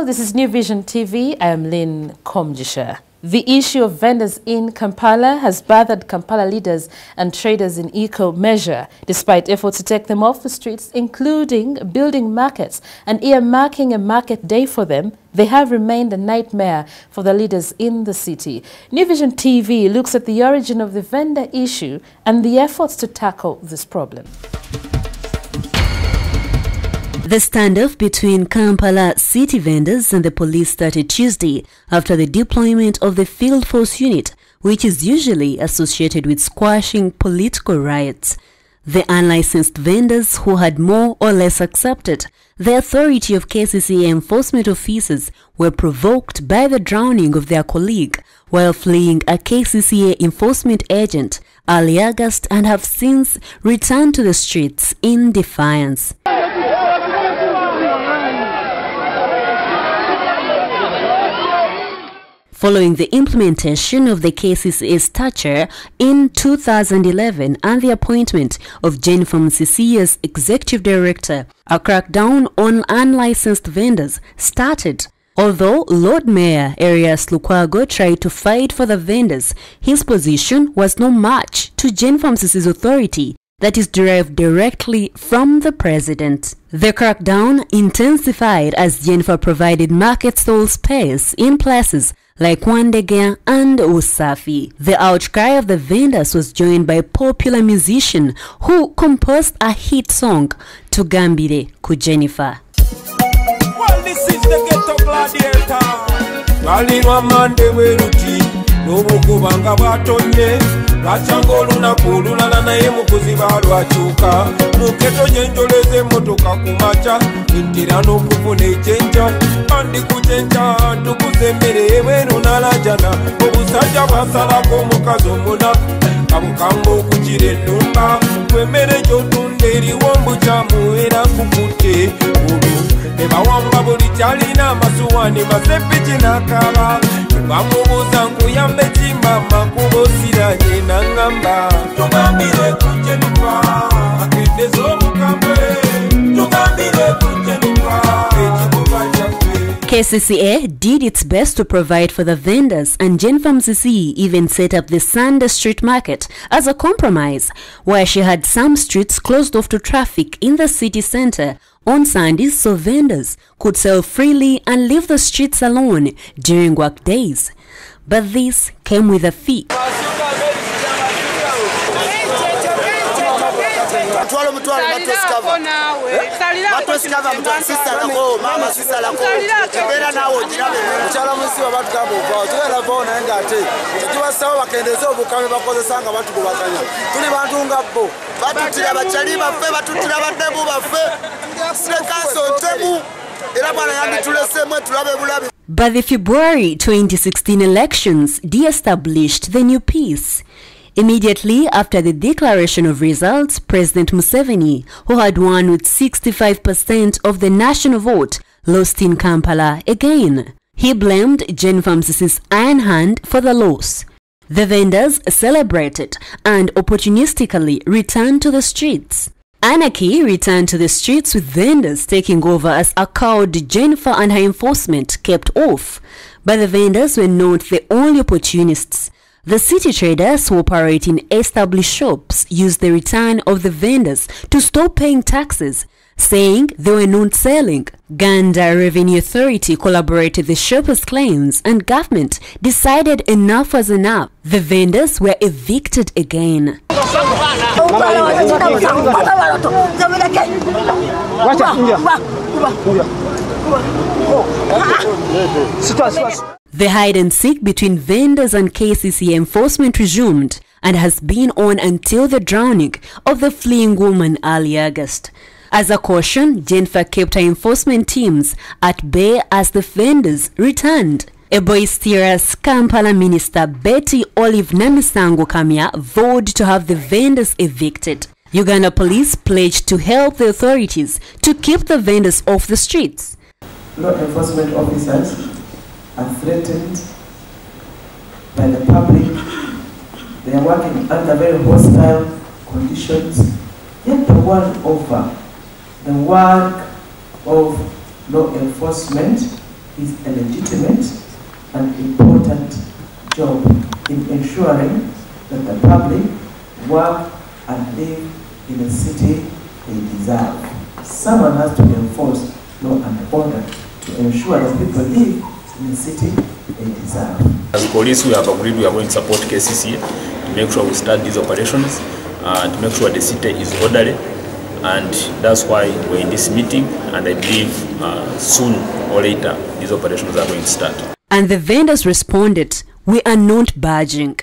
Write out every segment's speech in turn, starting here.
this is New Vision TV. I am Lynn Komjisha. The issue of vendors in Kampala has bothered Kampala leaders and traders in equal measure, despite efforts to take them off the streets, including building markets and earmarking a market day for them. They have remained a nightmare for the leaders in the city. New Vision TV looks at the origin of the vendor issue and the efforts to tackle this problem. The standoff between Kampala city vendors and the police started Tuesday after the deployment of the Field Force Unit, which is usually associated with squashing political riots. The unlicensed vendors, who had more or less accepted the authority of KCCA enforcement officers, were provoked by the drowning of their colleague while fleeing a KCCA enforcement agent early August, and have since returned to the streets in defiance. Following the implementation of the KCCA statute in 2011 and the appointment of Jennifer Musisi as executive director, a crackdown on unlicensed vendors started. Although Lord Mayor Arias Lukwago tried to fight for the vendors, his position was no match to Jennifer Musisi's authority that is derived directly from the president. The crackdown intensified as Jennifer provided market stall space in places like Wandegea and Usafi. The outcry of the vendors was joined by a popular musician who composed a hit song, Tugambire ku Jennifer. Well, this is the ghetto gladiator. Walirwa mande weruti, n'obukubanga bwatonye, lwacanga olunaku olulala naye mukuziba lwakyuka. Muketo gyenjoleze emmotoka ku makya, ntera n'okufuna ekyenkya. Andi ku kyenkya tukuze emmere ebweru n'alajana. Obusajja bwasalako omukazi omunaku, kabukanga okugira ennumba. Emmere gy'otunda eriwo mbukyamu era kukutte olu. Nebawamba buli kyalina amasuwani masepiki n'akaaba. Bamubuuza nkuyambe kimama kuba osiranye n'angamba. Tugambire ku Jennifer, akeddezo omukambwe. Tugambire ku Jennifer, ekibuga kyaffe. KCCA did its best to provide for the vendors, and Jennifer Musisi even set up the Sunday street market as a compromise, where she had some streets closed off to traffic in the city center on Sundays so vendors could sell freely and leave the streets alone during work days. But this came with a fee. But the February 2016 elections de-established the new peace. Immediately after the declaration of results, President Museveni, who had won with 65% of the national vote, lost in Kampala again. He blamed Jennifer Musisi's iron hand for the loss. The vendors celebrated and opportunistically returned to the streets. Anarchy returned to the streets, with vendors taking over as a cowed Jennifer and her enforcement kept off. But the vendors were not the only opportunists. The city traders who operate in established shops used the return of the vendors to stop paying taxes, saying they were not selling. Uganda Revenue Authority collaborated with shoppers' claims, and government decided enough was enough. The vendors were evicted again. The hide-and-seek between vendors and KCCA enforcement resumed and has been on until the drowning of the fleeing woman early August. As a caution, Jennifer kept her enforcement teams at bay as the vendors returned. A boisterous Kampala minister, Betty Olive Namisango Kamya, vowed to have the vendors evicted. Uganda police pledged to help the authorities to keep the vendors off the streets. Law enforcement officers are threatened by the public. They are working under very hostile conditions. Yet the work of law enforcement is a legitimate and important job in ensuring that the public work and live in a city they deserve. Someone has to enforce law and order to ensure that people live in a city they deserve. As police, we have agreed we are going to support KCC to make sure we start these operations and to make sure the city is orderly. And that's why we're in this meeting, and I believe soon or later these operations are going to start. And the vendors responded, "We are not budging."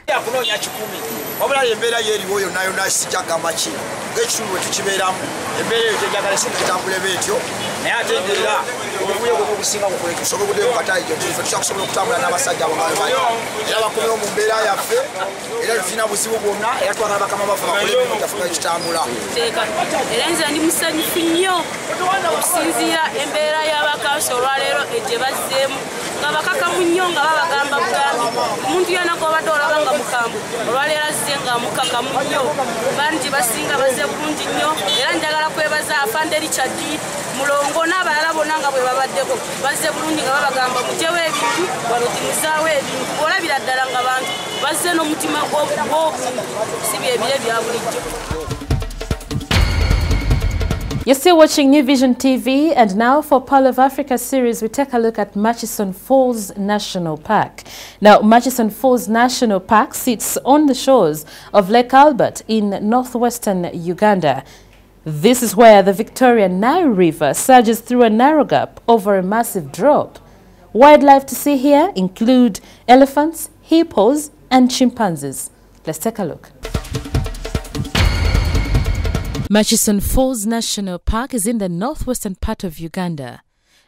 mulongo n'abalala bonna nga bwe babaddeko bazze bulungi nga babagamba mutewo ebintu balotimizawo ebintu olabira ddala nga bantu bazze n'omutima gw'obuntu si byebire bya bulijjo. You're still watching New Vision TV, and now for Pearl of Africa series, we take a look at Murchison Falls National Park. Now, Murchison Falls National Park sits on the shores of Lake Albert in northwestern Uganda. This is where the Victoria Nile River surges through a narrow gap over a massive drop. Wildlife to see here include elephants, hippos, and chimpanzees. Let's take a look. Murchison Falls National Park is in the northwestern part of Uganda.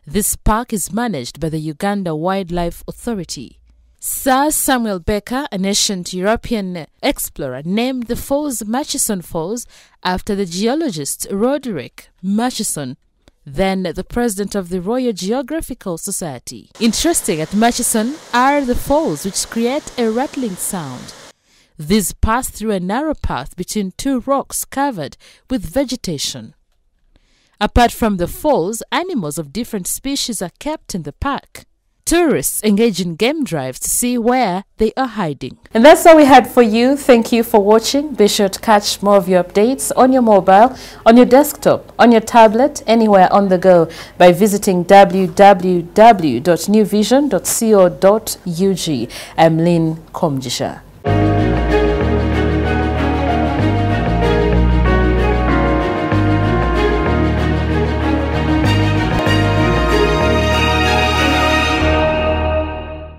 This park is managed by the Uganda Wildlife Authority. Sir Samuel Baker, an ancient European explorer, named the falls Murchison Falls after the geologist Roderick Murchison, then the president of the Royal Geographical Society. Interesting at Murchison are the falls which create a rattling sound. These pass through a narrow path between two rocks covered with vegetation. Apart from the falls, animals of different species are kept in the park. Tourists engage in game drives to see where they are hiding. And that's all we had for you. Thank you for watching. Be sure to catch more of your updates on your mobile, on your desktop, on your tablet, anywhere on the go by visiting www.newvision.co.ug. I'm Lynn Komjisha.